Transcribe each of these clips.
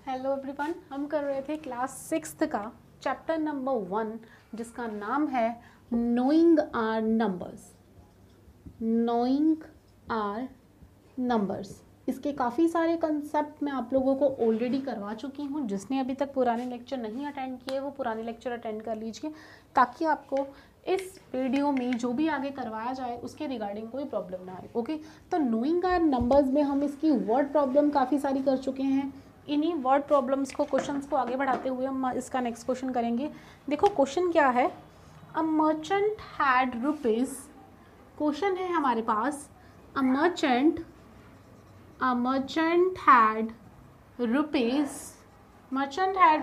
Hello everyone, हम कर रहे थे क्लास 6th का चैप्टर नंबर 1 जिसका नाम है knowing our numbers. Knowing our numbers, इसके काफ़ी सारे कंसेप्ट मैं आप लोगों को ऑलरेडी करवा चुकी हूँ। जिसने अभी तक पुराने लेक्चर नहीं अटेंड किए वो पुराने लेक्चर अटेंड कर लीजिए ताकि आपको इस वीडियो में जो भी आगे करवाया जाए उसके रिगार्डिंग कोई प्रॉब्लम ना आए। ओके, तो नोइंग आर नंबर्स में हम इसकी वर्ड प्रॉब्लम काफ़ी सारी कर चुके हैं। इन्हीं वर्ड प्रॉब्लम्स को, क्वेश्चंस को आगे बढ़ाते हुए हम इसका नेक्स्ट क्वेश्चन करेंगे। देखो क्वेश्चन क्या है, a merchant had rupees, question है हमारे पास a merchant had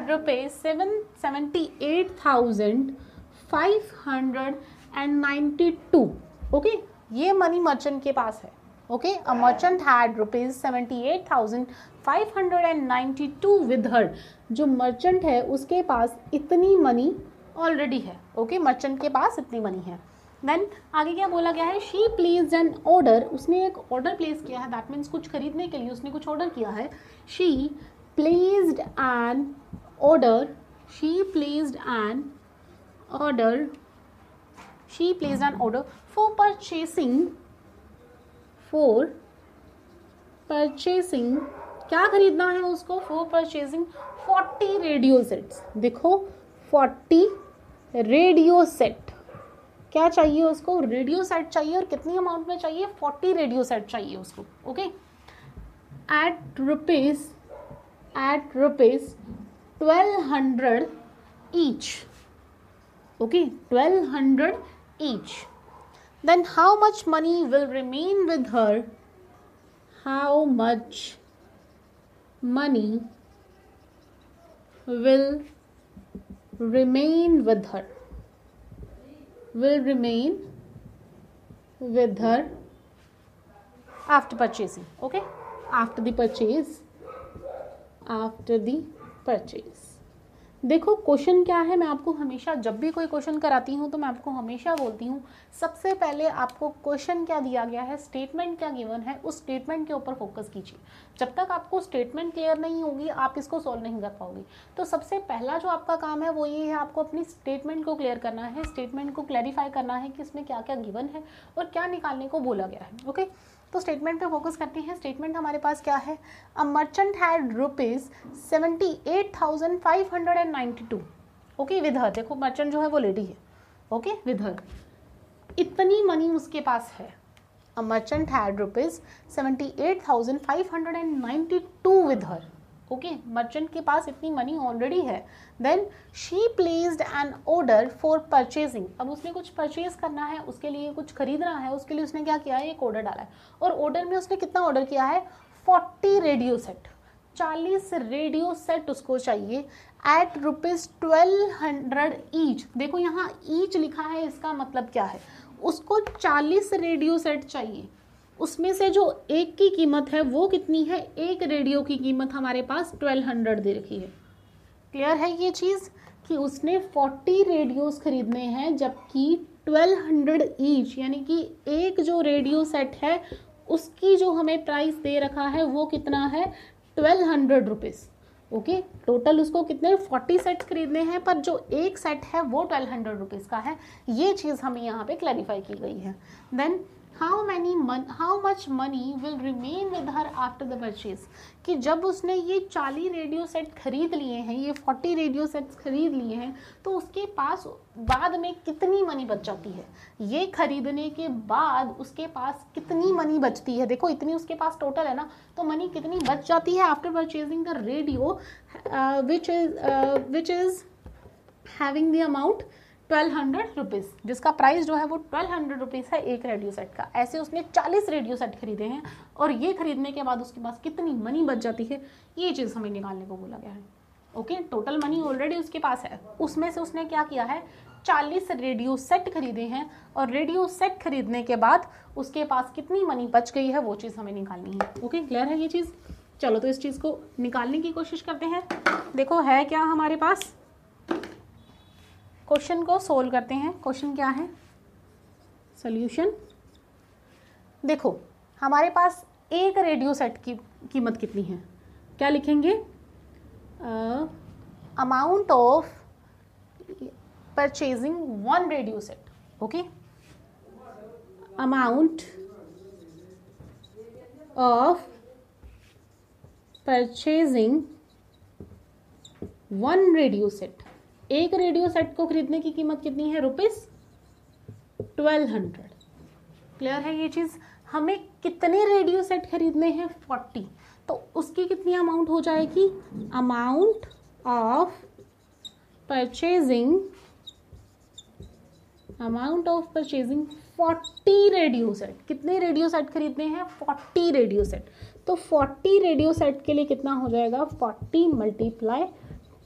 rupees 778,592। Okay, ये मनी मर्चेंट के पास है। Okay, a merchant had rupees 78,592 with her, जो मर्चेंट है उसके पास इतनी मनी ऑलरेडी है। ओके, मर्चेंट के पास इतनी मनी है। देन आगे क्या बोला गया है, शी प्लेस्ड एन ऑर्डर, उसने एक ऑर्डर प्लेस किया है। दैट मीन्स कुछ खरीदने के लिए उसने कुछ ऑर्डर किया है। She placed an order, she placed an order, she placed an order for purchasing, क्या खरीदना है उसको, फॉर परचेसिंग 40 रेडियो सेट्स। देखो 40 रेडियो सेट, क्या चाहिए उसको, रेडियो सेट चाहिए। और कितनी अमाउंट में चाहिए, 40 रेडियो सेट चाहिए उसको। Okay, eight rupees 1200 each. Okay, 1200 each. Then how much money will remain with her, how much money will remain with her, will remain with her after purchasing. Okay, after the purchase. देखो question क्या है, मैं आपको हमेशा जब भी कोई question कराती हूँ तो मैं आपको हमेशा बोलती हूँ सबसे पहले आपको क्वेश्चन क्या दिया गया है, स्टेटमेंट क्या गिवन है, उस स्टेटमेंट के ऊपर फोकस कीजिए। जब तक आपको स्टेटमेंट क्लियर नहीं होगी आप इसको सॉल्व नहीं कर पाओगे। तो सबसे पहला जो आपका काम है वो ये है, आपको अपनी स्टेटमेंट को क्लियर करना है, स्टेटमेंट को क्लैरिफाई करना है कि इसमें क्या क्या गिवन है और क्या निकालने को बोला गया है। ओके, तो स्टेटमेंट पे फोकस करते हैं। स्टेटमेंट हमारे पास क्या है, a merchant had rupees 78,592। Okay, with her, देखो मर्चेंट जो है वो लेडी है। ओके, विद हर इतनी मनी उसके पास है। A merchant had rupees 78,592 with her. Okay, merchant के पास इतनी मनी ऑलरेडी है। Then she placed an order for purchasing, अब उसने कुछ परचेज करना है, उसके लिए कुछ खरीदना है, उसके लिए उसने क्या किया है, एक ऑर्डर डाला है। और ऑर्डर में उसने कितना ऑर्डर किया है, 40 रेडियो सेट, 40 रेडियो सेट उसको चाहिए एट रुपीज 1200 ईच। देखो यहाँ ईच लिखा है, इसका मतलब क्या है, उसको 40 रेडियो सेट चाहिए। उसमें से जो एक की कीमत है वो कितनी है, एक रेडियो की कीमत हमारे पास 1200 दे रखी है। क्लियर है ये चीज़ कि उसने 40 रेडियोस खरीदने हैं जबकि 1200 ईच, यानी कि एक जो रेडियो सेट है उसकी जो हमें प्राइस दे रखा है वो कितना है, 1200 रुपीज़। ओके, टोटल उसको कितने 40 सेट्स खरीदने हैं पर जो एक सेट है वो 1200 रुपीज़ का है। ये चीज़ हमें यहाँ पे क्लैरिफाई की गई है। Then how much money will remain with her after the purchase, कि जब उसने ये 40 रेडियो सेट खरीद लिए हैं, ये 40 रेडियो सेट्स खरीद लिए हैं, तो उसके पास बाद में कितनी मनी बच जाती है, ये खरीदने के बाद उसके पास कितनी मनी बचती है। देखो इतनी उसके पास टोटल है ना, तो मनी कितनी बच जाती है after purchasing the radio which is having the amount 1200 rupees, जिसका प्राइस जो है वो 1200 रुपीज़ है एक रेडियो सेट का। ऐसे उसने 40 रेडियो सेट खरीदे हैं और ये खरीदने के बाद उसके पास कितनी मनी बच जाती है, ये चीज़ हमें निकालने को बोला गया है। ओके, टोटल मनी ऑलरेडी उसके पास है, उसमें से उसने क्या किया है, 40 रेडियो सेट खरीदे हैं और रेडियो सेट खरीदने के बाद उसके पास कितनी मनी बच गई है वो चीज़ हमें निकालनी है। ओके, क्लियर है ये चीज़। चलो तो इस चीज़ को निकालने की कोशिश करते हैं। देखो है क्या हमारे पास, क्वेश्चन को सोल्व करते हैं। क्वेश्चन क्या है, सॉल्यूशन। देखो हमारे पास एक रेडियो सेट की कीमत कितनी है, क्या लिखेंगे, amount of purchasing one radio set. Okay, amount of purchasing one radio set. एक रेडियो सेट को खरीदने की कीमत कितनी है? ₹1200. क्लियर है ये चीज? हमें कितने रेडियो सेट खरीदने हैं? 40. तो उसकी कितनी अमाउंट हो जाएगी? Amount of purchasing 40 radio set. कितने रेडियो सेट खरीदने हैं? 40 रेडियो सेट. तो 40 रेडियो सेट के लिए कितना हो जाएगा? 40 ×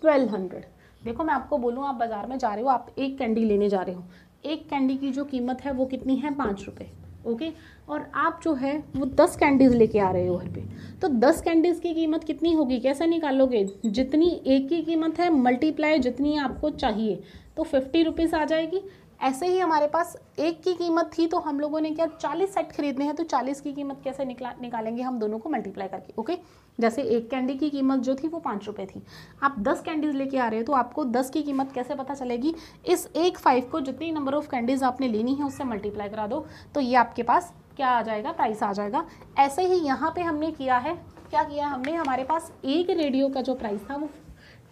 1200. देखो मैं आपको बोलूँ, आप बाजार में जा रहे हो, आप एक कैंडी लेने जा रहे हो. एक कैंडी की जो कीमत है वो कितनी है? 5 रुपये. ओके, और आप जो है वो 10 कैंडीज लेके आ रहे हो घर पे. तो 10 कैंडीज की कीमत कितनी होगी? कैसे निकालोगे? जितनी एक की कीमत है मल्टीप्लाई जितनी आपको चाहिए, तो 50 रुपीज़ आ जाएगी. ऐसे ही हमारे पास एक की कीमत थी, तो हम लोगों ने क्या 40 सेट खरीदने हैं, तो 40 की कीमत कैसे निकालेंगे हम दोनों को मल्टीप्लाई करके. ओके, जैसे एक कैंडी की कीमत जो थी वो 5 रुपये थी, आप 10 कैंडीज लेके आ रहे हो, तो आपको 10 की कीमत कैसे पता चलेगी? इस एक 5 को जितनी नंबर ऑफ कैंडीज आपने लेनी है उससे मल्टीप्लाई करा दो, तो ये आपके पास क्या आ जाएगा? प्राइस आ जाएगा. ऐसे ही यहाँ पे हमने किया है, क्या किया हमने? हमारे पास एक रेडियो का जो प्राइस था वो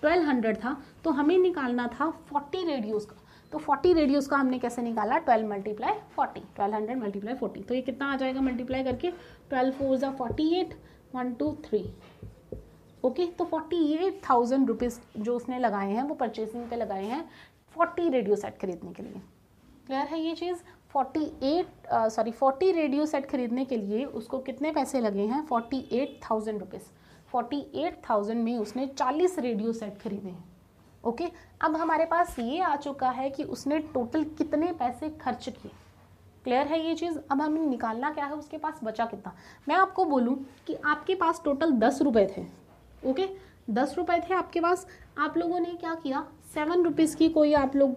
1200 था, तो हमें निकालना था 40 रेडियोज़ का. तो 40 रेडियोज़ का हमने कैसे निकाला? 12 × 40, 1200 × 40. तो ये कितना आ जाएगा मल्टीप्लाई करके? 12 4 = 48, 1 2 3. ओके, तो 48,000 रुपीज़ जो उसने लगाए हैं वो परचेसिंग पे लगाए हैं 40 रेडियो सेट खरीदने के लिए. क्लियर है ये चीज़? 40 रेडियो सेट खरीदने के लिए उसको कितने पैसे लगे हैं? 48,000 रुपीज़. 48,000 में उसने 40 रेडियो सेट खरीदे हैं. ओके, अब हमारे पास ये आ चुका है कि उसने टोटल कितने पैसे खर्च किए. क्लियर है ये चीज़? अब हमें निकालना क्या है, उसके पास बचा कितना. मैं आपको बोलूँ कि आपके पास टोटल 10 रुपये थे. ओके, 10 रुपये थे आपके पास. आप लोगों ने क्या किया? 7 रुपीज़ की कोई आप लोग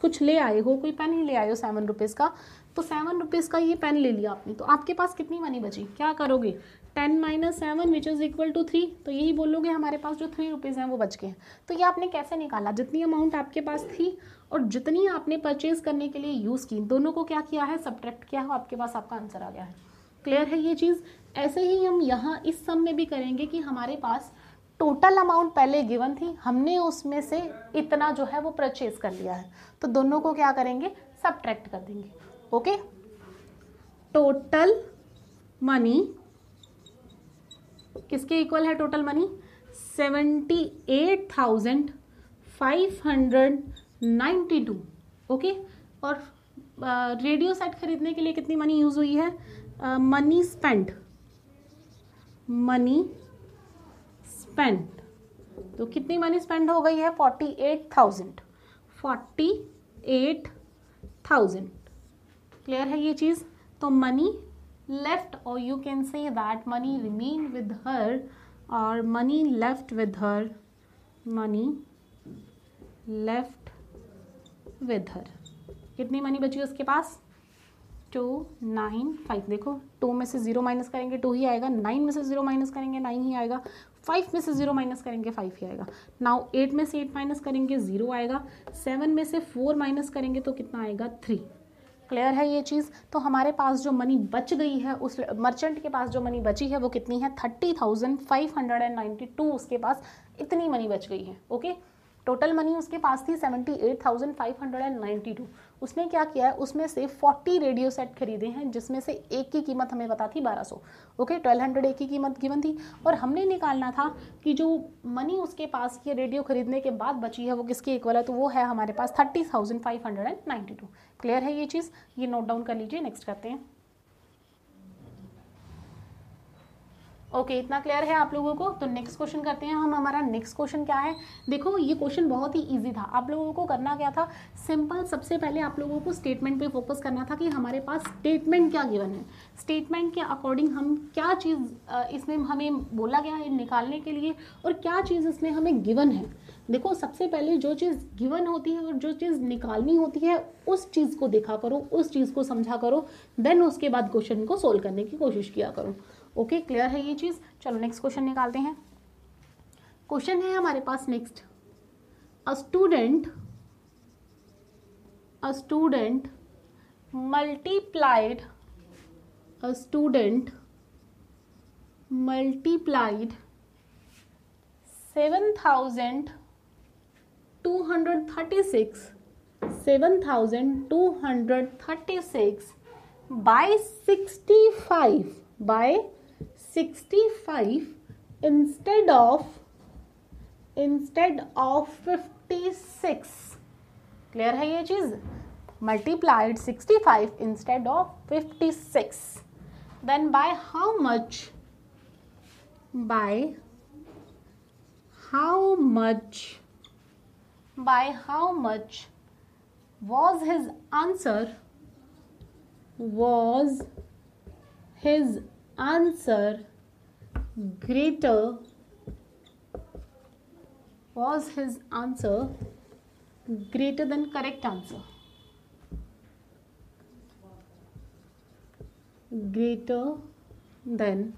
कुछ ले आए हो, कोई पेन ही ले आए हो 7 रुपीज़ का, तो 7 रुपीज़ का ये पेन ले लिया आपने, तो आपके पास कितनी मनी बची? क्या करोगे? 10 - 7 विच इज़ इक्वल टू 3. तो यही बोलोगे हमारे पास जो 3 रुपीज़ हैं वो बच गए हैं. तो ये आपने कैसे निकाला? जितनी अमाउंट आपके पास थी और जितनी आपने परचेज करने के लिए यूज़ की, दोनों को क्या किया है? सब्ट्रैक्ट किया है, आपके पास आपका आंसर आ गया है. क्लियर है ये चीज़? ऐसे ही हम यहाँ इस सम में भी करेंगे कि हमारे पास टोटल अमाउंट पहले गिवन थी, हमने उसमें से इतना जो है वो परचेज कर लिया है, तो दोनों को क्या करेंगे? सब्ट्रैक्ट कर देंगे. ओके, टोटल मनी किसके इक्वल है? Total money 78,592. ओके, और रेडियो सेट खरीदने के लिए कितनी मनी यूज हुई है? Money spend. तो कितनी मनी स्पेंड हो गई है? 48,000. क्लियर है ये चीज? तो money left, or you can say that money remained with her, or money left with her. कितनी मनी बची उसके पास? 295. देखो 2 में से 0 माइनस करेंगे 2 ही आएगा, 9 में से 0 माइनस करेंगे 9 ही आएगा, 5 में से 0 माइनस करेंगे 5 ही आएगा. नाउ 8 में से 8 माइनस करेंगे 0 आएगा, 7 में से 4 माइनस करेंगे तो कितना आएगा? 3. क्लियर है ये चीज़? तो हमारे पास जो मनी बच गई है, उस मर्चेंट के पास जो मनी बची है वो कितनी है? 30,592. उसके पास इतनी मनी बच गई है. ओके, टोटल मनी उसके पास थी 78,592. उसने क्या किया है? उसमें से 40 रेडियो सेट खरीदे हैं, जिसमें से एक की कीमत हमें पता थी 1200. ओके, 1200 एक की कीमत गिवन थी, और हमने निकालना था कि जो मनी उसके पास ये रेडियो खरीदने के बाद बची है वो किसके इक्वल है, तो वो है हमारे पास 30,592. क्लियर है ये चीज़? ये नोट डाउन कर लीजिए. नेक्स्ट करते हैं. ओके, इतना क्लियर है आप लोगों को? तो नेक्स्ट क्वेश्चन करते हैं हम. हमारा नेक्स्ट क्वेश्चन क्या है? देखो ये क्वेश्चन बहुत ही इजी था. आप लोगों को करना क्या था? सिंपल, सबसे पहले आप लोगों को स्टेटमेंट पे फोकस करना था कि हमारे पास स्टेटमेंट क्या गिवन है, स्टेटमेंट के अकॉर्डिंग हम क्या चीज़ इसमें हमें बोला गया है निकालने के लिए, और क्या चीज़ इसमें हमें गिवन है. देखो सबसे पहले जो चीज़ गिवन होती है और जो चीज़ निकालनी होती है उस चीज़ को देखा करो, उस चीज़ को समझा करो, देन उसके बाद क्वेश्चन को सोल्व करने की कोशिश किया करो. ओके, क्लियर है ये चीज़? चलो नेक्स्ट क्वेश्चन निकालते हैं. क्वेश्चन है हमारे पास next, a student multiplied 7,236 by 65 instead of 56. Clear है ये चीज? multiplied 65 instead of 56. Then by how much was his answer greater than correct answer? Greater than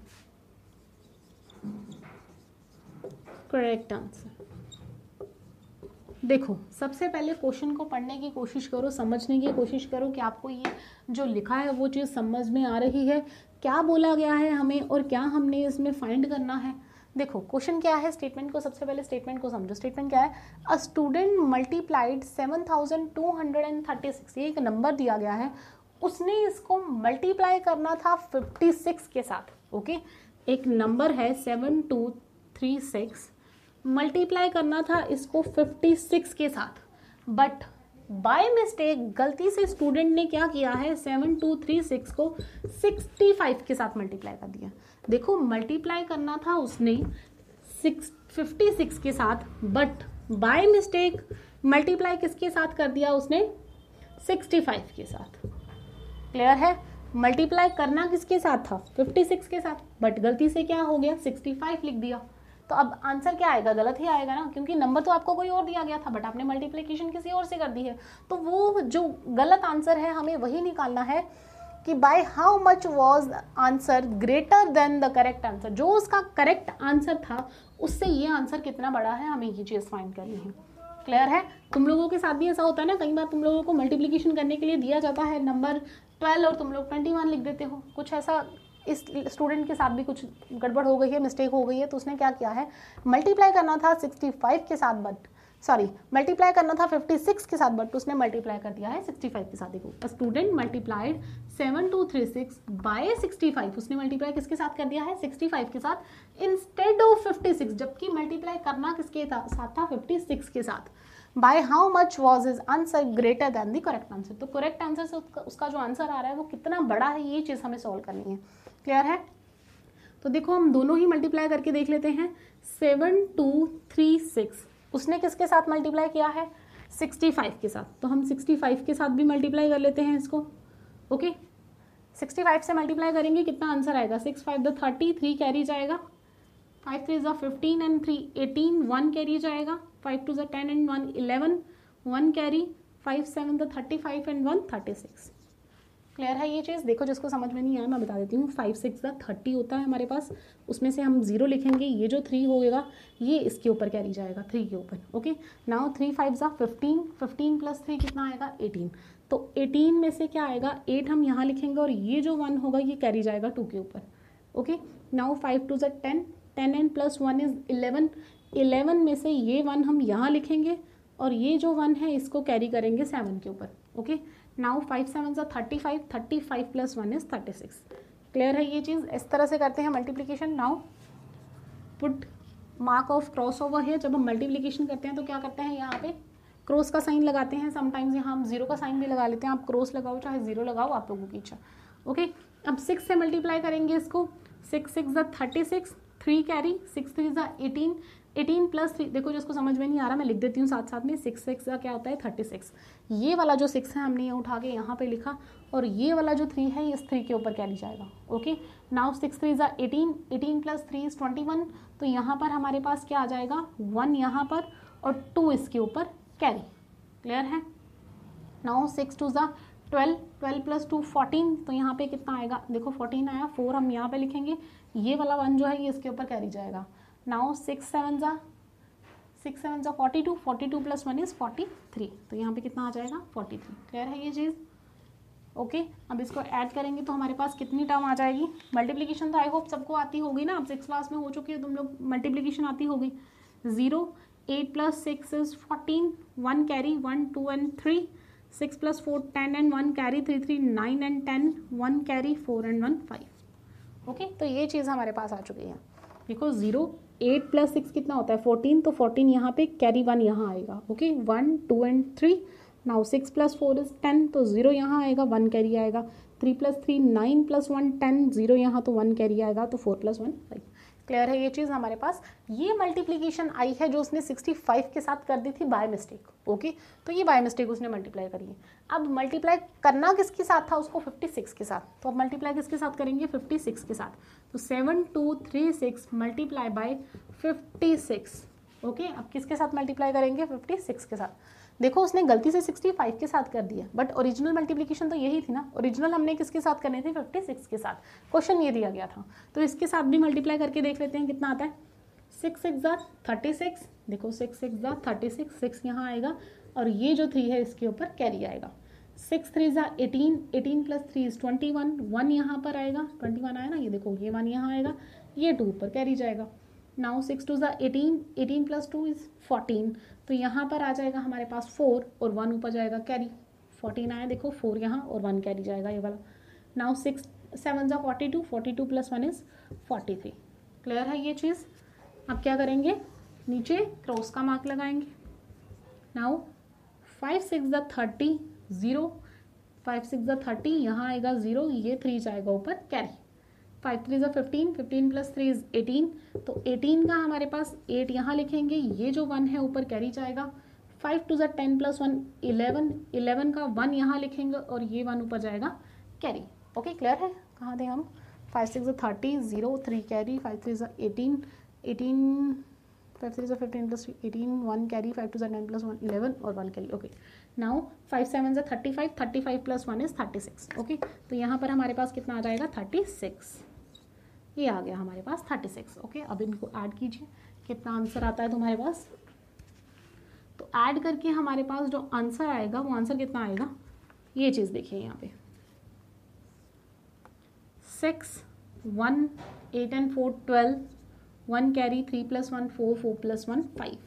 correct answer. देखो, सबसे पहले क्वेश्चन को पढ़ने की कोशिश करो, समझने की कोशिश करो कि आपको ये जो लिखा है वो चीज़ समझ में आ रही है, क्या बोला गया है हमें और क्या हमने इसमें फाइंड करना है। देखो क्वेश्चन क्या है, स्टेटमेंट को सबसे पहले स्टेटमेंट को समझो। स्टेटमेंट क्या है? अ स्टूडेंट मल्टीप्लाइड 7,236, ये एक नंबर दिया गया है, उसने इसको मल्टीप्लाई करना था 56 के साथ। ओके, एक नंबर है 7236, मल्टीप्लाई करना था इसको 56 के साथ, बट बाय मिस्टेक गलती से स्टूडेंट ने क्या किया है, 7236 को 65 के साथ मल्टीप्लाई कर दिया। देखो मल्टीप्लाई करना था उसने 56 के साथ, बट बाय मिस्टेक मल्टीप्लाई किसके साथ कर दिया उसने, 65 के साथ। क्लियर है? मल्टीप्लाई करना किसके साथ था, 56 के साथ, बट गलती से क्या हो गया, 65 लिख दिया। तो अब आंसर क्या आएगा, गलत ही आएगा ना, क्योंकि नंबर तो आपको कोई और दिया गया था, बट आपने मल्टीप्लिकेशन किसी और से कर दी है। तो वो जो गलत आंसर है हमें वही निकालना है कि bye how much was answer greater than the correct answer. जो उसका करेक्ट आंसर था उससे ये आंसर कितना बड़ा है, हमें ये चीज़ फाइंड करनी है। क्लियर है? तुम लोगों के साथ भी ऐसा होता है ना, कई बार तुम लोगों को मल्टीप्लिकेशन करने के लिए दिया जाता है नंबर 12 और तुम लोग 21 लिख देते हो। कुछ ऐसा इस स्टूडेंट के साथ भी कुछ गड़बड़ हो गई है, मिस्टेक हो गई है। तो उसने क्या किया है, मल्टीप्लाई करना था 65 के साथ, मल्टीप्लाई करना था 56 के साथ, बट उसने मल्टीप्लाई कर दिया है 65 के साथ। देखो, स्टूडेंट मल्टीप्लाइड 7236 बाय 65, उसने मल्टीप्लाई किसके साथ कर दिया है, 65 के साथ, इंस्टेड ऑफ 56, जबकि मल्टीप्लाई करना किसके साथ था, 56 के साथ। Bye how much was his answer greater than the correct answer. तो करेक्ट आंसर से उसका जो आंसर आ रहा है वो कितना बड़ा है, ये चीज़ हमें सॉल्व करनी है। क्लियर है? तो देखो हम दोनों ही मल्टीप्लाई करके देख लेते हैं। 7236 उसने किसके साथ मल्टीप्लाई किया है, 65 के साथ, तो हम 65 के साथ भी मल्टीप्लाई कर लेते हैं इसको। ओके, 65 से मल्टीप्लाई करेंगे, कितना आंसर आएगा, 6 5 द 30, 3 कैरी जाएगा, 5 3 ज़ा 15 एंड 3 18, 1 कैरी जाएगा, 5 2 ज़ा 10 and 1 11, 1 carry, 5 7 the 35 and 1 36। Clear है ये चीज़? देखो जिसको समझ में नहीं आया मैं बता देती हूँ। 5 6 ज़ा 30 होता है हमारे पास, उसमें से हम 0 लिखेंगे, ये जो 3 होगा ये इसके ऊपर कैरी जाएगा, 3 के ऊपर। ओके, नाउ 3 5 ज़ा 15, 15 प्लस 3 कितना आएगा, 18। तो 18 में से क्या आएगा, 8 हम यहाँ लिखेंगे और ये जो 1 होगा ये कैरी जाएगा 2 के ऊपर। ओके, नाउ 5 2 ज़ा 10, 10 एंड प्लस 1 इज़ 11, 11 में से ये 1 हम यहाँ लिखेंगे और ये जो 1 है इसको कैरी करेंगे 7 के ऊपर। ओके, नाउ 5 7 ज़ा 35, 35 प्लस 1 इज़ 36। क्लियर है ये चीज़? इस तरह से करते हैं multiplication. Now put mark of cross over है। जब हम मल्टीप्लिकेशन करते हैं तो क्या करते हैं, यहाँ पे क्रॉस का साइन लगाते हैं, समटाइम्स यहाँ हम 0 का साइन भी लगा लेते हैं। आप क्रॉस लगाओ चाहे 0 लगाओ, आप लोगों की इच्छा। ओके, अब 6 से मल्टीप्लाई करेंगे इसको, 6 6 ज़ा 36, 3 कैरी, 6 3 ज़ा 18, 18 प्लस 3, देखो जिसको समझ में नहीं आ रहा मैं लिख देती हूँ साथ साथ में, 6 6 का क्या होता है 36। ये वाला जो 6 है हमने ये उठा के यहाँ पे लिखा और ये वाला जो 3 है इस 3 के ऊपर कैरी जाएगा। ओके, नाउ 6 3 ज़ा 18, 18 प्लस 3 इज़ 21, तो यहाँ पर हमारे पास क्या आ जाएगा, 1 यहाँ पर और 2 इसके ऊपर कैरी। क्लियर है? नाउ 6 2 ज़ा 12, 12 प्लस 2 14, तो यहाँ पे कितना आएगा, देखो 14 आया, 4 हम यहाँ पे लिखेंगे, ये वाला 1 जो है ये इसके ऊपर कैरी जाएगा। नाउ 6 7 ज़ा 6 7 जा 42, 42 प्लस 1 इज 43, तो यहाँ पे कितना आ जाएगा 43। क्लियर है ये चीज़? ओके अब इसको ऐड करेंगे तो हमारे पास कितनी टर्म आ जाएगी? मल्टीप्लिकेशन तो आई होप सबको आती होगी ना, अब 6 क्लास में हो चुकी है, तुम लोग मल्टीप्लिकेशन आती होगी। 0 8 plus 6 is 14, 1 carry 1 2 and 3, 6 plus 4 10 and 1 carry 3 3 9 and 10, 1 carry 4 and 1 5। Okay तो ये चीज़ हमारे पास आ चुकी है। देखो 0 8 प्लस 6 कितना होता है 14, तो 14 यहाँ पे कैरी 1 यहाँ आएगा। Okay 1 2 and 3, now 6 plus 4 is 10, तो 0 यहाँ आएगा, 1 कैरी आएगा। 3 प्लस 3 9 प्लस 1 10, 0 यहाँ तो 1 कैरी आएगा, तो 4 प्लस 1 5। क्लियर है ये चीज़ हमारे पास? ये मल्टीप्लिकेशन आई है जो उसने 65 के साथ कर दी थी बाय मिस्टेक। ओके तो ये बाय मिस्टेक उसने मल्टीप्लाई करी है। अब मल्टीप्लाई करना किसके साथ था उसको? 56 के साथ। तो अब मल्टीप्लाई किसके साथ करेंगे? 56 के साथ। तो 7236 मल्टीप्लाई बाय 56। ओके अब किसके साथ मल्टीप्लाई करेंगे? 56 के साथ। देखो उसने गलती से 65 के साथ कर दिया, बट ओरिजिनल मल्टीप्लिकेशन तो यही थी ना। ओरिजिनल हमने किसके साथ करनी थी? 56 के साथ। क्वेश्चन ये दिया गया था, तो इसके साथ भी मल्टीप्लाई करके देख लेते हैं कितना आता है। 6 6 जा 36, देखो 6 6 जा 36, 6 यहाँ आएगा और ये जो 3 है इसके ऊपर कैरी आएगा। 6 3 जा 18, 18 प्लस 3 इज 21, 1 यहाँ पर आएगा, 21 आया ना, ये देखो ये 1 यहाँ आएगा, ये 2 ऊपर कैरी जाएगा। नाउ 6 2 जा 18, 18 प्लस 2 इज 14, तो यहाँ पर आ जाएगा हमारे पास 4 और 1 ऊपर जाएगा कैरी। 14 आया, देखो 4 यहाँ और 1 कैरी जाएगा ये वाला। नाउ 6 7 जा 42, 42 प्लस 1 इज 43। क्लियर है ये चीज़? अब क्या करेंगे? नीचे क्रॉस का मार्क लगाएंगे। नाउ 5 6 जा 30, 0, 5 6 जा 30, यहाँ आएगा 0, ये 3 जाएगा ऊपर कैरी। 5 3 जा 15, 15 प्लस 3 इज 18, तो 18 का हमारे पास 8 यहाँ लिखेंगे, ये जो 1 है ऊपर कैरी जाएगा। 5 2 जा 10 प्लस 1 11, 11 का 1 यहाँ लिखेंगे और ये 1 ऊपर जाएगा कैरी। ओके क्लियर है? कहाँ थे हम? 5 6 जा 30, 0 3 कैरी, 5 3 जा 18, 18 5 3 जा 15 प्लस 18 1 कैरी, 5 2 जा 10 प्लस 1 11 और 1 कैरी। ओके नाउ 5 7 जा 35, 35 प्लस 1 इज 36। ओके तो यहाँ पर हमारे पास कितना आ जाएगा? 36। ये आ गया हमारे पास 36। ओके अब इनको ऐड कीजिए, कितना आंसर आता है तुम्हारे पास? तो ऐड करके हमारे पास जो आंसर आएगा वो आंसर कितना आएगा? ये चीज़ देखिए यहाँ पे 6 1 8 and 4 12, 1 carry, 3 plus 1 4, 4 plus 1 5,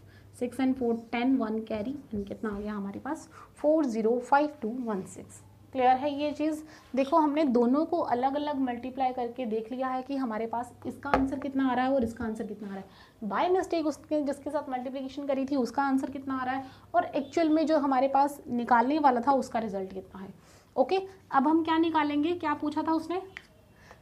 6 and 4 10, 1 carry and कितना आ गया हमारे पास? 405216। क्लियर है ये चीज़? देखो हमने दोनों को अलग अलग मल्टीप्लाई करके देख लिया है कि हमारे पास इसका आंसर कितना आ रहा है और इसका आंसर कितना आ रहा है। बाय मिस्टेक उसके जिसके साथ मल्टीप्लिकेशन करी थी उसका आंसर कितना आ रहा है, और एक्चुअल में जो हमारे पास निकालने वाला था उसका रिजल्ट कितना है। ओके अब हम क्या निकालेंगे? क्या पूछा था उसने?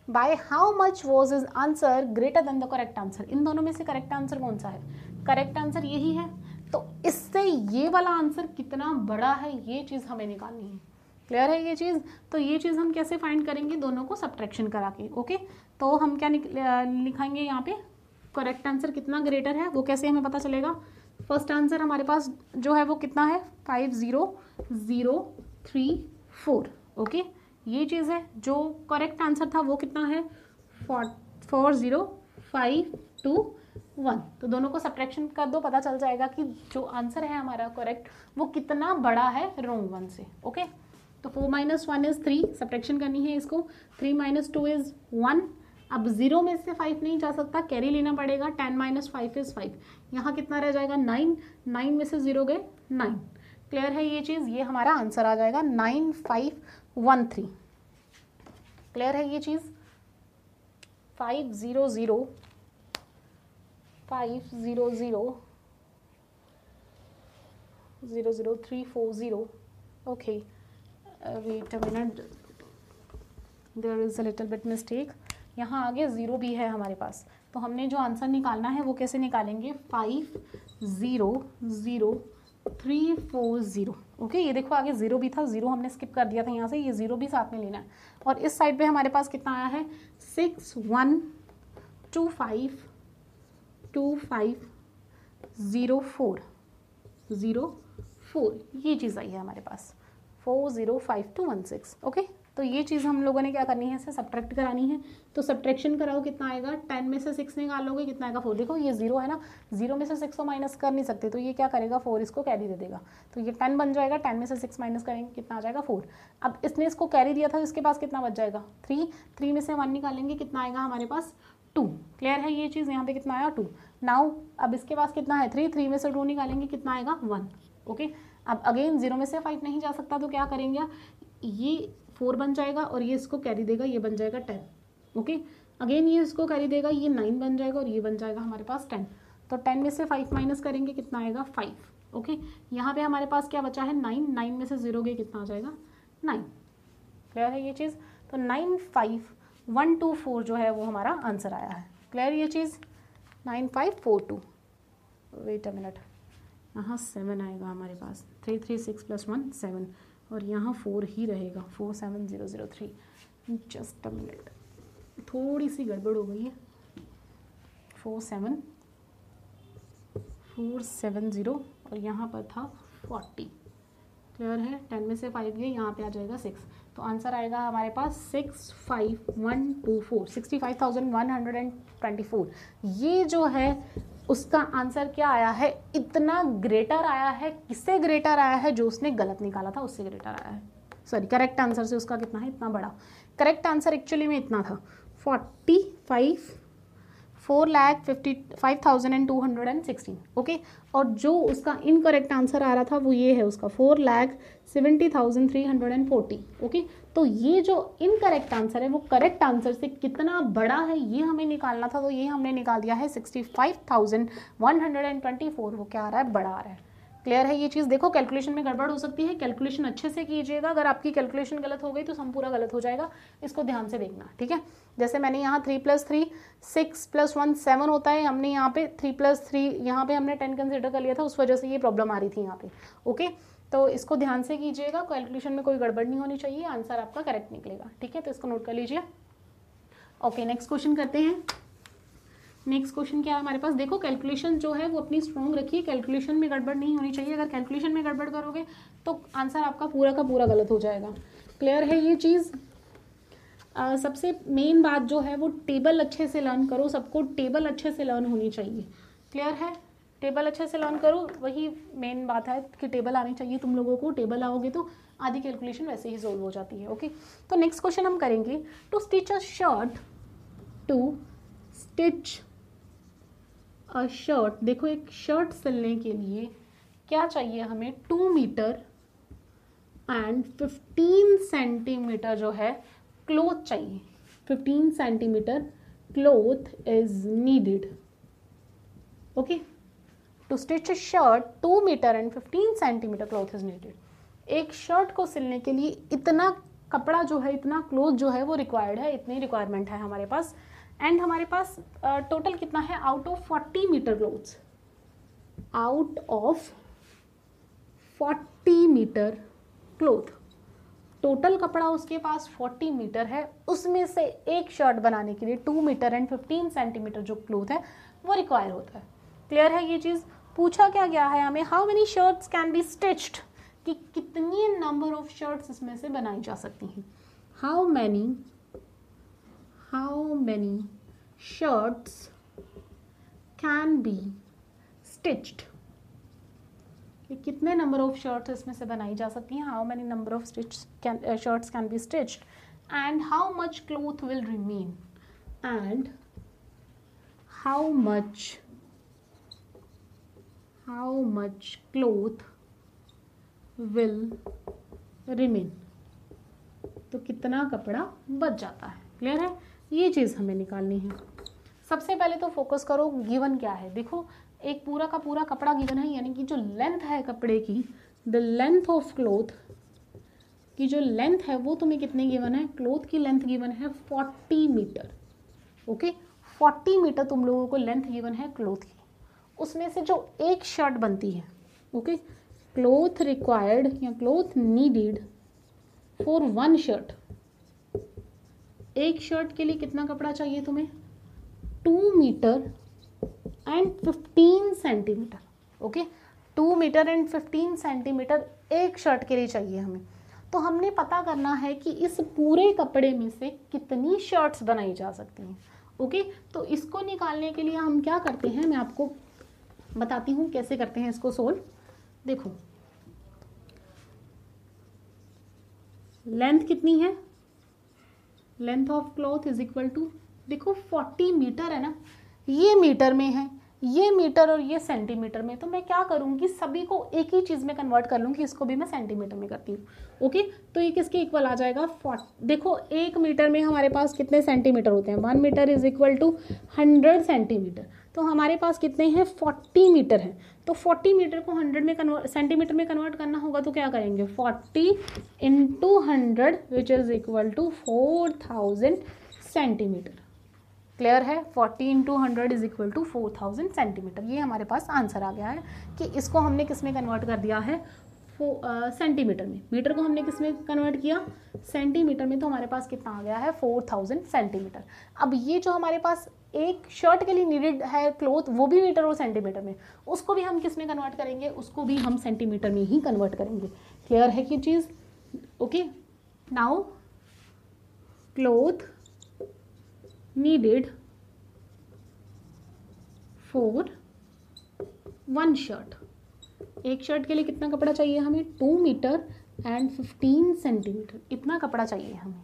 By how much was is answer greater than the correct answer. इन दोनों में से करेक्ट आंसर कौन सा है? करेक्ट आंसर यही है, तो इससे ये वाला आंसर कितना बड़ा है ये चीज़ हमें निकालनी है। क्लियर है ये चीज़? तो ये चीज़ हम कैसे फाइंड करेंगे? दोनों को सब्ट्रैक्शन करा के। ओके तो हम क्या लिखाएंगे यहाँ पे? करेक्ट आंसर कितना ग्रेटर है वो कैसे हमें पता चलेगा? फर्स्ट आंसर हमारे पास जो है वो कितना है? 50034। ओके ये चीज़ है। जो करेक्ट आंसर था वो कितना है? 40521। तो दोनों को सब्ट्रैक्शन कर दो, पता चल जाएगा कि जो आंसर है हमारा करेक्ट वो कितना बड़ा है रॉन्ग वन से। ओके तो 4 - 1 इज 3, सब्ट्रैक्शन करनी है इसको। 3 - 2 इज 1। अब 0 में से 5 नहीं जा सकता, कैरी लेना पड़ेगा। 10 - 5 इज 5। यहाँ कितना रह जाएगा? 9। 9 में से 0 गए 9। क्लियर है ये चीज़? ये हमारा आंसर आ जाएगा 9513। क्लियर है ये चीज़? 5000340। Okay wait a minute, there is a little bit mistake. यहाँ आगे 0 भी है हमारे पास, तो हमने जो आंसर निकालना है वो कैसे निकालेंगे? 500340। ओके ये देखो आगे 0 भी था, 0 हमने स्किप कर दिया था यहाँ से, ये 0 भी साथ में लेना है। और इस साइड पे हमारे पास कितना आया है? 61250404, ये चीज़ आई है हमारे पास 405216। ओके तो ये चीज़ हम लोगों ने क्या करनी है, इसे सब्ट्रैक्ट करानी है। तो सब्ट्रैक्शन कराओ, कितना आएगा, 10 में से 6 निकालोगे, कितना आएगा 4। देखो ये 0 है ना, 0 में से 6 को माइनस कर नहीं सकते, तो ये क्या करेगा 4 इसको कैरी दे देगा, तो ये 10 बन जाएगा। 10 में से 6 माइनस करेंगे, कितना आ जाएगा 4। अब इसने इसको कैरी दिया था, इसके पास कितना बच जाएगा 3। 3 में से 1 निकालेंगे, कितना आएगा हमारे पास 2। क्लियर है ये चीज़, यहाँ पे कितना आया 2। नाउ अब इसके पास कितना है 3। 3 में से 2 निकालेंगे, कितना आएगा 1। ओके, अब अगेन 0 में से 5 नहीं जा सकता, तो क्या करेंगे, ये 4 बन जाएगा और ये इसको कैरी देगा, ये बन जाएगा 10। ओके, अगेन ये इसको कैरी देगा, ये 9 बन जाएगा और ये बन जाएगा हमारे पास 10। तो 10 में से 5 माइनस करेंगे, कितना आएगा 5। ओके, यहाँ पे हमारे पास क्या बचा है 9। 9 में से 0 गए, कितना आ जाएगा 9। क्लियर है ये चीज़, तो 95124 जो है वो हमारा आंसर आया है। क्लियर ये चीज़, 9542। वेट अ मिनट, यहाँ 7 आएगा हमारे पास, 3 3 6 + 1 7, और यहाँ 4 ही रहेगा, 47003। जस्ट अ मिनट, थोड़ी सी गड़बड़ हो गई है, 470 और यहाँ पर था 40। क्लियर है, 10 में से 5 गए, यहाँ पे आ जाएगा 6, तो आंसर आएगा हमारे पास 65124, 65,124। ये जो है उसका आंसर क्या आया है, इतना ग्रेटर आया है। किससे ग्रेटर आया है, जो उसने गलत निकाला था उससे ग्रेटर आया है। सॉरी, करेक्ट आंसर से उसका कितना है, इतना बड़ा। करेक्ट आंसर एक्चुअली में इतना था 4,55,216। ओके, और जो उसका इनकरेक्ट आंसर आ रहा था वो ये है, उसका 4,70,340। ओके, तो ये जो इनकरेक्ट आंसर है वो करेक्ट आंसर से कितना बड़ा है ये हमें निकालना था, तो ये हमने निकाल दिया है 65,124। वो क्या आ रहा है, बड़ा आ रहा है। क्लियर है ये चीज़। देखो कैलकुलेशन में गड़बड़ हो सकती है, कैलकुलेशन अच्छे से कीजिएगा। अगर आपकी कैलकुलेशन गलत हो गई तो सम पूरा गलत हो जाएगा, इसको ध्यान से देखना, ठीक है। जैसे मैंने यहाँ 3 + 3 6 + 1 7 होता है, हमने यहाँ पे 3 + 3 यहाँ पे हमने 10 कंसिडर कर लिया था, उस वजह से ये प्रॉब्लम आ रही थी यहाँ पे। ओके, तो इसको ध्यान से कीजिएगा, कैलकुलेशन में कोई गड़बड़ नहीं होनी चाहिए, आंसर आपका करेक्ट निकलेगा, ठीक है। तो इसको नोट कर लीजिए। ओके, नेक्स्ट क्वेश्चन करते हैं। नेक्स्ट क्वेश्चन क्या है हमारे पास, देखो कैलकुलेशन जो है वो अपनी स्ट्रॉन्ग रखिए, कैलकुलेशन में गड़बड़ नहीं होनी चाहिए। अगर कैलकुलेशन में गड़बड़ करोगे तो आंसर आपका पूरा का पूरा गलत हो जाएगा। क्लियर है ये चीज़। सबसे मेन बात जो है वो टेबल अच्छे से लर्न करो, सबको टेबल अच्छे से लर्न होनी चाहिए। क्लियर है, टेबल अच्छे से लर्न करो, वही मेन बात है कि टेबल आनी चाहिए तुम लोगों को। टेबल आओगे तो आधी कैलकुलेशन वैसे ही सोल्व हो जाती है। ओके, तो नेक्स्ट क्वेश्चन हम करेंगे, to stitch a shirt, to stitch a shirt. देखो एक शर्ट सिलने के लिए क्या चाहिए हमें, 2 मीटर एंड 15 सेंटीमीटर जो है क्लोथ चाहिए। 15 centimetre cloth is needed. Okay, to stitch a shirt 2 metre and 15 centimetre cloth is needed. एक शर्ट को सिलने के लिए इतना कपड़ा जो है, इतना क्लोथ जो है वो रिक्वायर्ड है, इतनी रिक्वायरमेंट है हमारे पास। एंड हमारे पास टोटल कितना है, out of 40 metre cloths, out of 40 metre cloth, total कपड़ा उसके पास 40 मीटर है, उसमें से एक शर्ट बनाने के लिए 2 मीटर एंड 15 सेंटीमीटर जो क्लोथ है वो रिक्वायर होता है। क्लियर है ये चीज़। पूछा क्या गया है हमें, how many shirts can be stitched, कि कितनी नंबर ऑफ शर्ट्स इसमें से बनाई जा सकती हैं। How many shirts can be stitched, कि कितने नंबर ऑफ शर्ट्स इसमें से बनाई जा सकती हैं। How many number of shirts can be stitched and how much cloth will remain, and how much cloth will remain, तो कितना कपड़ा बच जाता है। क्लियर है, ये चीज़ हमें निकालनी है। सबसे पहले तो फोकस करो गिवन क्या है। देखो एक पूरा का पूरा कपड़ा गिवन है, यानी कि जो लेंथ है कपड़े की, द लेंथ ऑफ क्लोथ की जो लेंथ है वो तुम्हें कितनी गिवन है, क्लोथ की लेंथ गिवन है 40 मीटर। ओके, 40 मीटर तुम लोगों को लेंथ गिवन है क्लोथ की, उसमें से जो एक शर्ट बनती है। ओके, क्लोथ रिक्वायर्ड या क्लोथ नीडेड फॉर 1 शर्ट, एक शर्ट के लिए कितना कपड़ा चाहिए तुम्हें, 2 metre and 15 centimetre. Okay, 2 metre and 15 centimetre एक शर्ट के लिए चाहिए हमें। तो हमने पता करना है कि इस पूरे कपड़े में से कितनी शर्ट्स बनाई जा सकती हैं। ओके, तो इसको निकालने के लिए हम क्या करते हैं, मैं आपको बताती हूँ कैसे करते हैं इसको सोल्व। देखो लेंथ कितनी है, length of cloth is equal to, देखो 40 मीटर है ना, ये मीटर में है, ये मीटर और ये सेंटीमीटर में, तो मैं क्या करूँगी सभी को एक ही चीज़ में कन्वर्ट कर लूँगी, इसको भी मैं सेंटीमीटर में करती हूँ। ओके, तो ये किसके इक्वल आ जाएगा, देखो 1 मीटर में हमारे पास कितने सेंटीमीटर होते हैं, 1 metre is equal to 100 centimetre, तो हमारे पास कितने हैं 40 मीटर हैं। तो 40 मीटर को 100 में सेंटीमीटर में कन्वर्ट करना होगा, तो क्या करेंगे 40 into 100 which is equal to 4000 centimetre. Clear है, 40 into 100 is equal to 4000 centimetre. ये हमारे पास आंसर आ गया है कि इसको हमने किस में कन्वर्ट कर दिया है, सेंटीमीटर में। मीटर को हमने किस में कन्वर्ट किया, सेंटीमीटर में, तो हमारे पास कितना आ गया है 4000 सेंटीमीटर। अब ये जो हमारे पास एक शर्ट के लिए नीडेड है क्लोथ, वो भी मीटर और सेंटीमीटर में, उसको भी हम किस में कन्वर्ट करेंगे, उसको भी हम सेंटीमीटर में ही कन्वर्ट करेंगे। क्लियर है कि चीज़। Okay, now cloth needed for 1 shirt, एक शर्ट के लिए कितना कपड़ा चाहिए हमें, 2 मीटर एंड 15 सेंटीमीटर, इतना कपड़ा चाहिए हमें।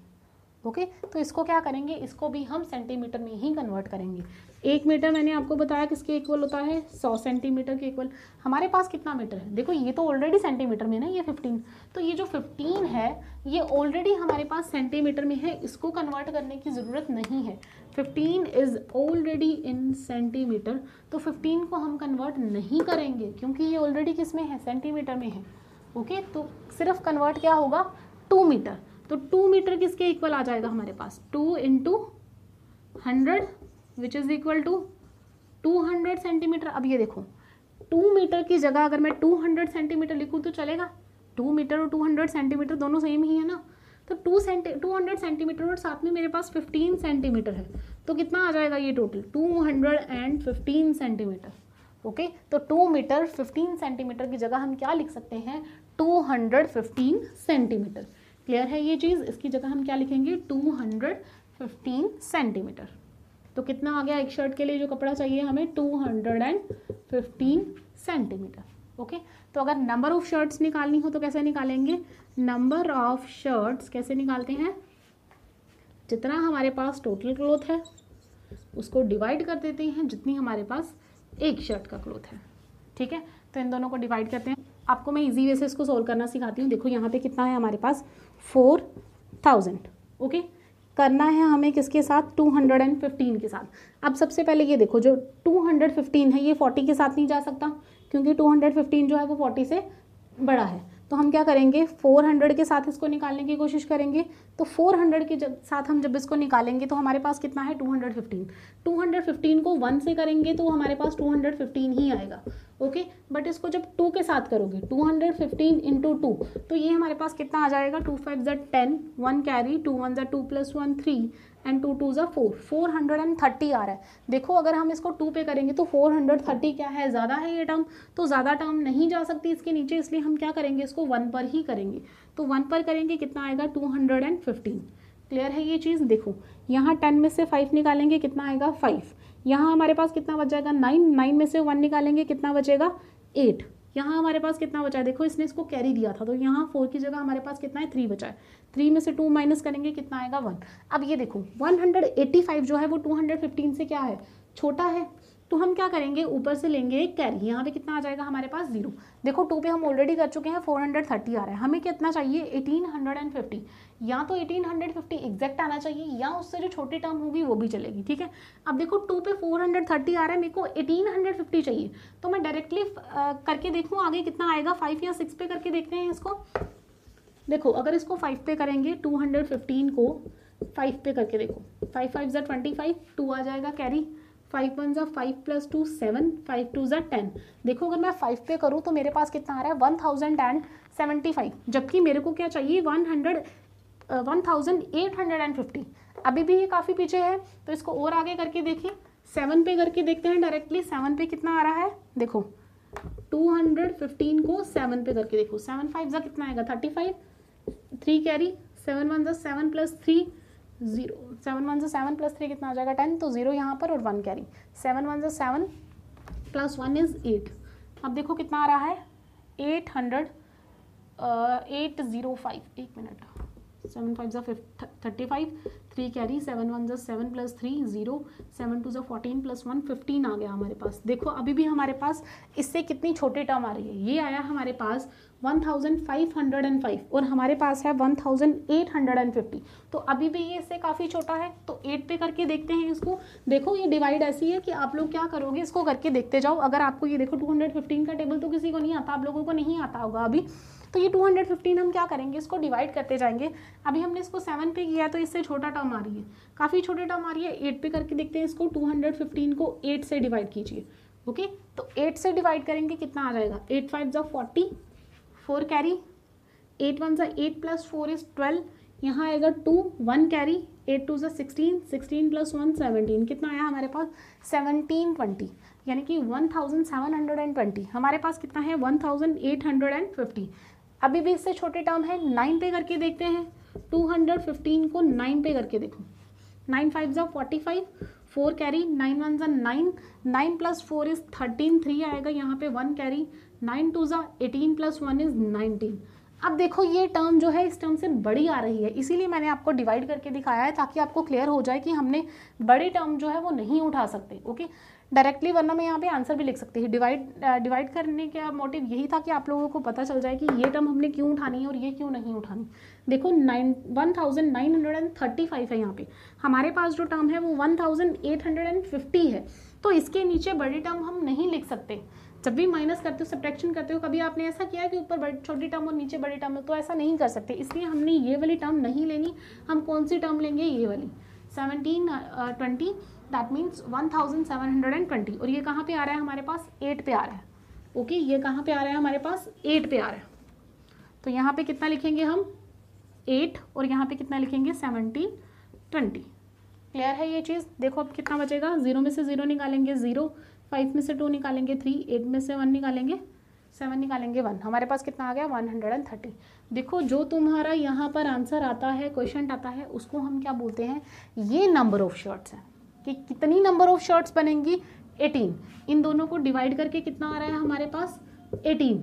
ओके, तो इसको क्या करेंगे, इसको भी हम सेंटीमीटर में ही कन्वर्ट करेंगे। 1 मीटर मैंने आपको बताया किसके इक्वल होता है, 100 सेंटीमीटर के इक्वल। हमारे पास कितना मीटर है, देखो ये तो ऑलरेडी सेंटीमीटर में ना, ये 15, तो ये जो 15 है ये ऑलरेडी हमारे पास सेंटीमीटर में है, इसको कन्वर्ट करने की ज़रूरत नहीं है। 15 इज़ ऑलरेडी इन सेंटीमीटर, तो 15 को हम कन्वर्ट नहीं करेंगे क्योंकि ये ऑलरेडी किस में है, सेंटीमीटर में है। ओके, तो सिर्फ कन्वर्ट क्या होगा, 2 मीटर, तो 2 मीटर किसके इक्वल आ जाएगा हमारे पास, 2 into 100 which is equal to 200 centimetre. अब ये देखो 2 मीटर की जगह अगर मैं 200 सेंटीमीटर लिखूँ तो चलेगा, 2 मीटर और 200 सेंटीमीटर दोनों सेम ही है ना, तो 200 सेंटीमीटर और साथ में मेरे पास 15 सेंटीमीटर है, तो कितना आ जाएगा ये टोटल 215 सेंटीमीटर। ओके, तो 2 मीटर 15 सेंटीमीटर की जगह हम क्या लिख सकते हैं, 215 सेंटीमीटर। क्लियर है ये चीज़, इसकी जगह हम क्या लिखेंगे 215 सेंटीमीटर। तो कितना आ गया एक शर्ट के लिए जो कपड़ा चाहिए हमें, 215 सेंटीमीटर। ओके, तो अगर नंबर ऑफ शर्ट्स निकालनी हो तो कैसे निकालेंगे, नंबर ऑफ शर्ट्स कैसे निकालते हैं, जितना हमारे पास टोटल क्लोथ है उसको डिवाइड कर देते हैं जितनी हमारे पास एक शर्ट का क्लोथ है। ठीक है, तो इन दोनों को डिवाइड करते हैं। आपको मैं इजी वे से इसको सोल्व करना सिखाती हूँ। देखो यहाँ पे कितना है हमारे पास 4000। ओके, करना है हमें किसके साथ, 215 के साथ। अब सबसे पहले ये देखो जो 215 है ये 40 के साथ नहीं जा सकता क्योंकि 215 जो है वो 40 से बड़ा है, तो हम क्या करेंगे 400 के साथ इसको निकालने की कोशिश करेंगे। तो 400 के साथ हम जब इसको निकालेंगे तो हमारे पास कितना है 215 को 1 से करेंगे तो हमारे पास 215 ही आएगा। ओके, बट इसको जब 2 के साथ करोगे 215 इंटू 2, तो ये हमारे पास कितना आ जाएगा, 2 5 ज़ा 10, 1 कैरी, 2 1 ज़ा 2 + 1 3 एंड 2 2 ज़ा 4, 430 आ रहा है। देखो अगर हम इसको 2 पे करेंगे तो 430 क्या है, ज़्यादा है ये टर्म, तो ज़्यादा टर्म नहीं जा सकती इसके नीचे, इसलिए हम क्या करेंगे इसको 1 पर ही करेंगे। तो 1 पर करेंगे कितना आएगा 215। क्लियर है ये चीज़। देखो यहाँ 10 में से 5 निकालेंगे कितना आएगा 5, यहाँ हमारे पास कितना बच जाएगा 9 में से 1 निकालेंगे कितना बचेगा 8, यहाँ हमारे पास कितना बचा है, देखो इसने इसको कैरी दिया था तो यहाँ 4 की जगह हमारे पास कितना है 3 बचा है, 3 में से 2 माइनस करेंगे कितना आएगा 1। अब ये देखो 185 जो है वो 215 से क्या है, छोटा है, तो हम क्या करेंगे ऊपर से लेंगे एक कैरी, यहाँ पे कितना आ जाएगा हमारे पास 0। देखो 2 पे हम ऑलरेडी कर चुके हैं, 430 आ रहा है, हमें कितना चाहिए 1850, या तो 1850 एग्जैक्ट आना चाहिए या उससे जो छोटी टर्म होगी वो भी चलेगी। ठीक है, अब देखो 2 पे 430 आ रहा है, मेरे को 1850 चाहिए, तो मैं डायरेक्टली करके देखूँ आगे कितना आएगा, 5 या 6 पे करके देखते हैं इसको। देखो अगर इसको 5 पे करेंगे 215 को 5 पे करके देखो, 5 5 ज़ा 25, 2 आ जाएगा कैरी, 5 1 ज़ा 5 + 2 7, 5 2 ज़ा 10। देखो अगर मैं 5 पे करूँ तो मेरे पास कितना आ रहा है 1075, जबकि मेरे को क्या चाहिए 1850। अभी भी ये काफ़ी पीछे है, तो इसको और आगे करके देखिए, 7 पे करके देखते हैं डायरेक्टली। 7 पे कितना आ रहा है, देखो 215 को 7 पे करके देखो, 7 5 ज़ा कितना आएगा 35, 3 कैरी, 7 1 7 प्लस 3 0, 7 1 7 प्लस 3 कितना आ जाएगा 10, तो 0 यहाँ पर और 1 कैरी, 7 1 7 प्लस 1 इज 8। अब देखो कितना आ रहा है 805, एक मिनट, 7 5 35, 3 कैरी, 7 1 7 प्लस 3 0, 7 2 14 प्लस 1 15 आ गया हमारे पास। देखो अभी भी हमारे पास इससे कितनी छोटी टर्म आ रही है, ये आया हमारे पास 1505 और हमारे पास है 1850, तो अभी भी ये इससे काफ़ी छोटा है। तो 8 पे करके देखते हैं इसको। देखो ये डिवाइड ऐसी है कि आप लोग क्या करोगे, इसको करके देखते जाओ। अगर आपको ये देखो 215 का टेबल तो किसी को नहीं आता, आप लोगों को नहीं आता होगा अभी, तो ये 215 हम क्या करेंगे, इसको डिवाइड करते जाएंगे। अभी हमने इसको 7 पे किया तो इससे छोटा टर्म आ रही है, काफ़ी छोटी टर्म आ रही है। 8 पे करके देखते हैं इसको, 215 को 8 से डिवाइड कीजिए। ओके, तो 8 से डिवाइड करेंगे कितना आ जाएगा, 8 5 40, 4 कैरी, 8 1 8 प्लस 4 इज 12, यहाँ आएगा 2, 1 कैरी, 8 2 16, 16 प्लस 1 17, कितना आया हमारे पास 1720, यानी कि 1720। हमारे पास कितना है 1850। अभी भी इससे छोटे टर्म है, 9 पे करके देखते हैं। 215 को 9 पे करके देखो, 9 5 45, 4 कैरी, 9 1 9, 9 प्लस 4 इज 13, 3 आएगा यहाँ पे, 1 कैरी, 9 2 18 प्लस 1 इज 19। अब देखो ये टर्म जो है इस टर्म से बड़ी आ रही है, इसीलिए मैंने आपको डिवाइड करके दिखाया है ताकि आपको क्लियर हो जाए कि हमने बड़ी टर्म जो है वो नहीं उठा सकते। ओके, डायरेक्टली, वरना मैं यहाँ पे आंसर भी लिख सकती हूँ। डिवाइड करने का मोटिव यही था कि आप लोगों को पता चल जाए कि ये टर्म हमने क्यों उठानी है और ये क्यों नहीं उठानी। देखो 1935 है यहाँ पे, हमारे पास जो टर्म है वो 1850 है, तो इसके नीचे बड़ी टर्म हम नहीं लिख सकते। जब भी माइनस करते हो, सब्ट्रैक्शन करते हो, कभी आपने ऐसा किया है कि ऊपर छोटी टर्म और नीचे बड़ी टर्म है, तो ऐसा नहीं कर सकते, इसलिए हमने ये वाली टर्म नहीं लेनी। हम कौन सी टर्म लेंगे, ये वाली 1720, दैट मीन्स 1720, और ये कहाँ पे आ रहा है हमारे पास 8 पे आ रहा है। ओके, ये कहाँ पे आ रहा है हमारे पास 8 पे आ रहा है, तो यहाँ पे कितना लिखेंगे हम 8 और यहाँ पे कितना लिखेंगे 1720। क्लियर है ये चीज़। देखो अब कितना बचेगा, 0 में से 0 निकालेंगे 0, 5 में से 2 निकालेंगे 3, 8 में से 1 निकालेंगे 7, निकालेंगे 1, हमारे पास कितना आ गया 130। देखो जो तुम्हारा यहाँ पर आंसर आता है, क्वेश्चन आता है, उसको हम क्या बोलते हैं, ये नंबर ऑफ शर्ट्स हैं कि कितनी नंबर ऑफ शर्ट्स बनेंगी 18। इन दोनों को डिवाइड करके कितना आ रहा है हमारे पास 18।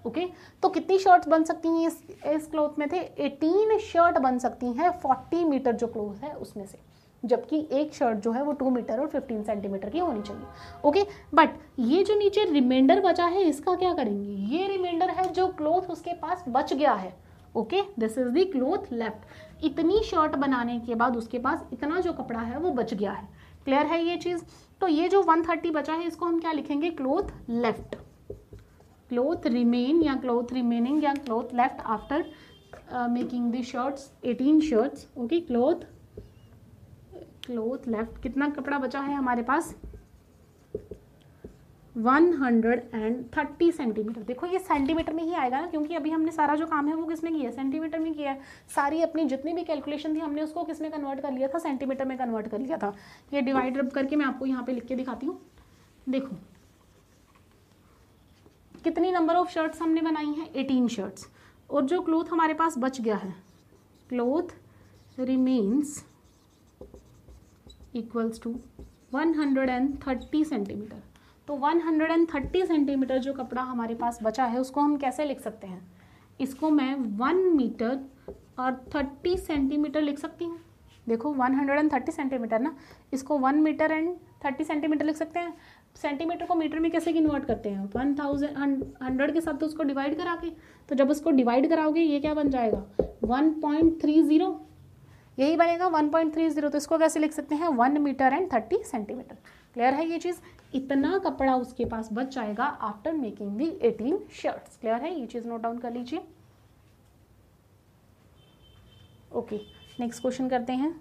ओके, तो कितनी शर्ट्स बन सकती हैं इस क्लॉथ में थे 18 शर्ट बन सकती हैं 40 मीटर जो क्लॉथ है उसमें से, जबकि एक शर्ट जो है वो 2 मीटर और 15 सेंटीमीटर की होनी चाहिए। ओके, बट ये जो नीचे रिमाइंडर बचा है इसका क्या करेंगे, ये रिमाइंडर है जो क्लॉथ उसके पास बच गया है। Okay, this is the cloth left. इतनी शर्ट बनाने के बाद उसके पास इतना जो कपड़ा है वो बच गया है। क्लियर है ये चीज़। तो ये जो 130 बचा है इसको हम क्या लिखेंगे, क्लॉथ लेफ्ट, क्लॉथ रिमेन या क्लॉथ रिमेनिंग या cloth left after making the shirts 18 shirts. Okay, cloth left, कितना कपड़ा बचा है हमारे पास 130 सेंटीमीटर। देखो ये सेंटीमीटर में ही आएगा ना, क्योंकि अभी हमने सारा जो काम है वो किसमें किया है, सेंटीमीटर में किया है। सारी अपनी जितनी भी कैलकुलेशन थी हमने उसको किसमें कन्वर्ट कर लिया था, सेंटीमीटर में कन्वर्ट कर लिया था। ये डिवाइड रब करके मैं आपको यहाँ पे लिख के दिखाती हूँ। देखो कितनी नंबर ऑफ शर्ट्स हमने बनाई हैं 18 शर्ट्स, और जो क्लॉथ हमारे पास बच गया है, cloth remains equals to 130 centimetre. तो 130 सेंटीमीटर जो कपड़ा हमारे पास बचा है उसको हम कैसे लिख सकते हैं, इसको मैं 1 मीटर और 30 सेंटीमीटर लिख सकती हूँ। देखो 130 सेंटीमीटर ना, इसको 1 मीटर एंड 30 सेंटीमीटर लिख सकते हैं। सेंटीमीटर को मीटर में कैसे कन्वर्ट करते हैं, 100 के साथ तो उसको डिवाइड करा के, तो जब उसको डिवाइड कराओगे ये क्या बन जाएगा 1.30, यही बनेगा 1.30। तो इसको कैसे लिख सकते हैं 1 मीटर एंड 30 सेंटीमीटर। क्लियर है ये चीज़। इतना कपड़ा उसके पास बच जाएगा after making the 18 shirts. Clear है ये चीज़, नोट डाउन कर लीजिए। ओके, नेक्स्ट क्वेश्चन करते हैं।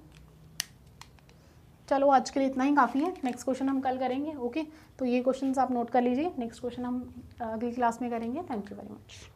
चलो आज के लिए इतना ही काफ़ी है, नेक्स्ट क्वेश्चन हम कल करेंगे। ओके, तो ये क्वेश्चन आप नोट कर लीजिए, नेक्स्ट क्वेश्चन हम अगली क्लास में करेंगे। Thank you very much.